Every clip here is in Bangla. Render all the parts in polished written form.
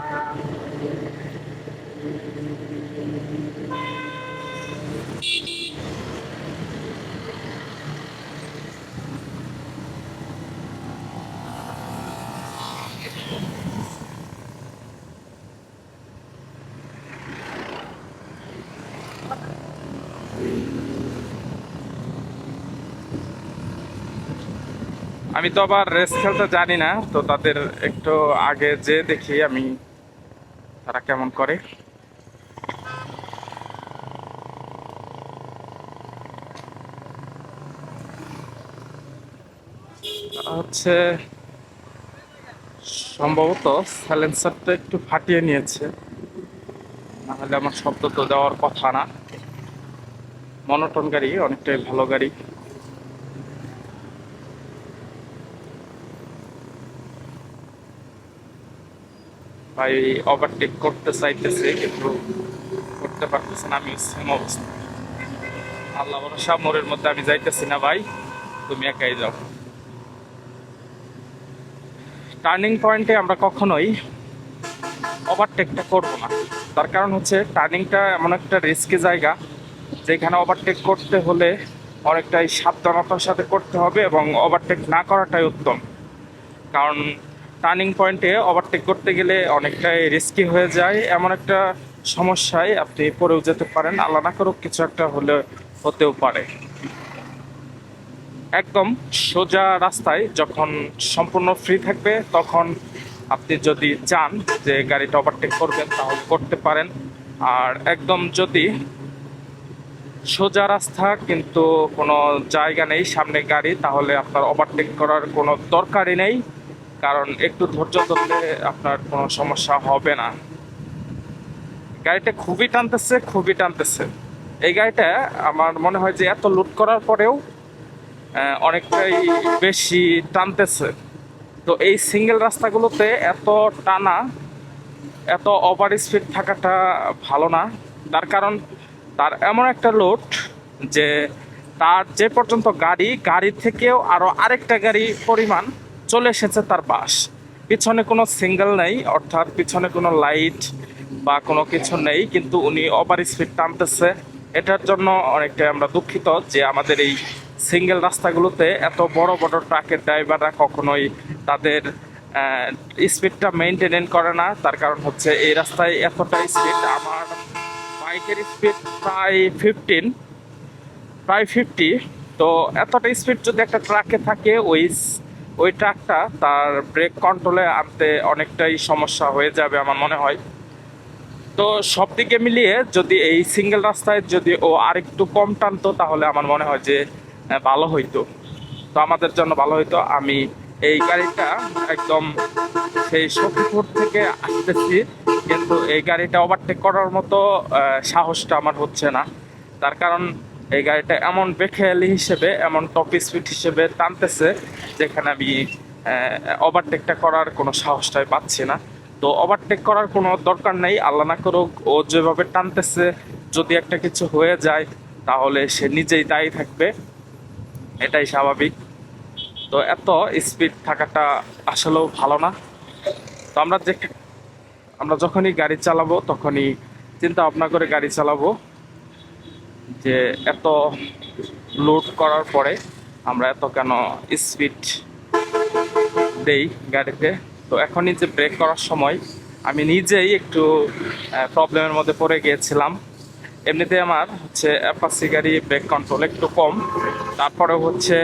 আমি তো আবার রেস খেলতে জানি না, তো তাদের একটু আগে যে দেখি আমি তারা কেমন করে। হচ্ছে সম্ভবত সাইলেন্সারটা একটু ফাটিয়ে নিয়েছে, নাহলে আমার শব্দ তো দেওয়ার কথা না। মনোটন গাড়ি, অনেকটাই ভালো গাড়ি। ভাই ওভারটেক করতে চাইতেছে কিন্তু করতে পারতেছে না, আমি সেম অবস্থা। আল্লাহ ভরসা, মোড়ের মধ্যে আমি যাইতেছি না ভাই, তুমি একাই যাও। টার্নিং পয়েন্টে আমরা কখনোই ওভারটেকটা করব না। তার কারণ হচ্ছে টার্নিংটা এমন একটা রিস্কি জায়গা যেখানে ওভারটেক করতে হলে অনেকটাই সাবধানতার সাথে করতে হবে, এবং ওভারটেক না করাটাই উত্তম। কারণ টার্নিং পয়েন্টে ওভারটেক করতে গেলে অনেকটাই রিস্কি হয়ে যায়, এমন একটা সমস্যায় আপনি পড়েও যেতে পারেন, আল্লাহ না করুক কিছু একটা হলে হতেও পারে। একদম সোজা রাস্তায় যখন সম্পূর্ণ ফ্রি থাকবে তখন আপনি যদি চান যে গাড়িটা ওভারটেক করবেন তাহলে করতে পারেন। আর একদম যদি সোজা রাস্তা কিন্তু কোনো জায়গা নেই সামনে গাড়ি, তাহলে আপনার ওভারটেক করার কোনো দরকারই নেই, কারণ একটু ধৈর্য ধরলে আপনার কোনো সমস্যা হবে না। গাড়িটা খুবই টানতেছে, খুবই টানতেছে। এই গাড়িটা আমার মনে হয় যে এত লুট করার পরেও অনেকটাই বেশি টানতেছে। তো এই সিঙ্গেল রাস্তাগুলোতে এত টানা, এত ওভার স্পিড থাকাটা ভালো না। তার কারণ তার এমন একটা লোড যে তার যে পর্যন্ত গাড়ি থেকেও আরও আরেকটা গাড়ি পরিমাণ চলে এসেছে তার পাশ। পিছনে কোনো সিঙ্গেল নেই, অর্থাৎ পিছনে কোনো লাইট বা কোনো কিছু নেই, কিন্তু উনি ওভার স্পিড টানতেছে। এটার জন্য অনেকটাই আমরা দুঃখিত যে আমাদের এই সিঙ্গেল রাস্তাগুলোতে এত বড় বড় ট্রাকের ড্রাইভাররা কখনোই তাদের স্পিডটা মেনটেন করে না। তার কারণ হচ্ছে এই রাস্তায় এতটা স্পিড, আমার বাইকের স্পিড প্রায় 50। তো এতটা স্পিড যদি একটা ট্রাকে থাকে, ওই ট্রাকটা তার ব্রেক কন্ট্রোলে আনতে অনেকটাই সমস্যা হয়ে যাবে আমার মনে হয়। তো সব দিকে মিলিয়ে যদি এই সিঙ্গেল রাস্তায় যদি ও আরেকটু কম টানতো তাহলে আমার মনে হয় যে ভালো হইতো, তো আমাদের জন্য ভালো হইতো। আমি এই গাড়িটা একদম সেই সখীপুর থেকে আসতেছি, কিন্তু এই গাড়িটা ওভারটেক করার মতো সাহসটা আমার হচ্ছে না। তার কারণ এই গাড়িটা এমন বেখেয়ালি হিসেবে, এমন টপ স্পিড হিসেবে টানতেছে যেখানে আমি ওভারটেকটা করার কোনো সাহসটাই পাচ্ছি না। তো ওভারটেক করার কোনো দরকার নেই, আল্লাহ না করুক ও যেভাবে টানতেছে যদি একটা কিছু হয়ে যায় তাহলে সে নিজেই দায়ী থাকবে, এটাই স্বাভাবিক। তো এত স্পিড থাকাটা আসলেও ভালো না। তো আমরা যখনই গাড়ি চালাবো তখনই চিন্তা ভাবনা করে গাড়ি চালাবো যে এত লোড করার পরে আমরা এত কেন স্পিড দেই গাড়িতে। তো এখনই যে ব্রেক করার সময় আমি নিজেই একটু প্রবলেমের মধ্যে পড়ে গিয়েছিলাম। এমনিতে আমার হচ্ছে অ্যাপাচি গাড়ি ব্রেক কন্ট্রোল একটু কম, তারপরেও হচ্ছে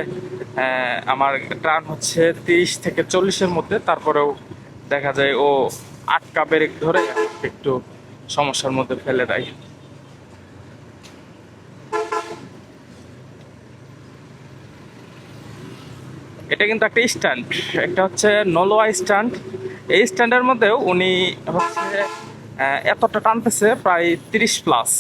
আমার টার্ন হচ্ছে 30 থেকে 40-এর মধ্যে, তারপরেও দেখা যায় ও আটকা ব্রেক ধরে আমাকে একটু সমস্যার মধ্যে ফেলে দেয়। এটা কিন্তু একটা স্ট্যান্ড, একটা হচ্ছে নলোয়া স্ট্যান্ড। এই স্ট্যান্ডের মধ্যেও উনি হচ্ছে এতটা টানতেছে প্রায় 30+।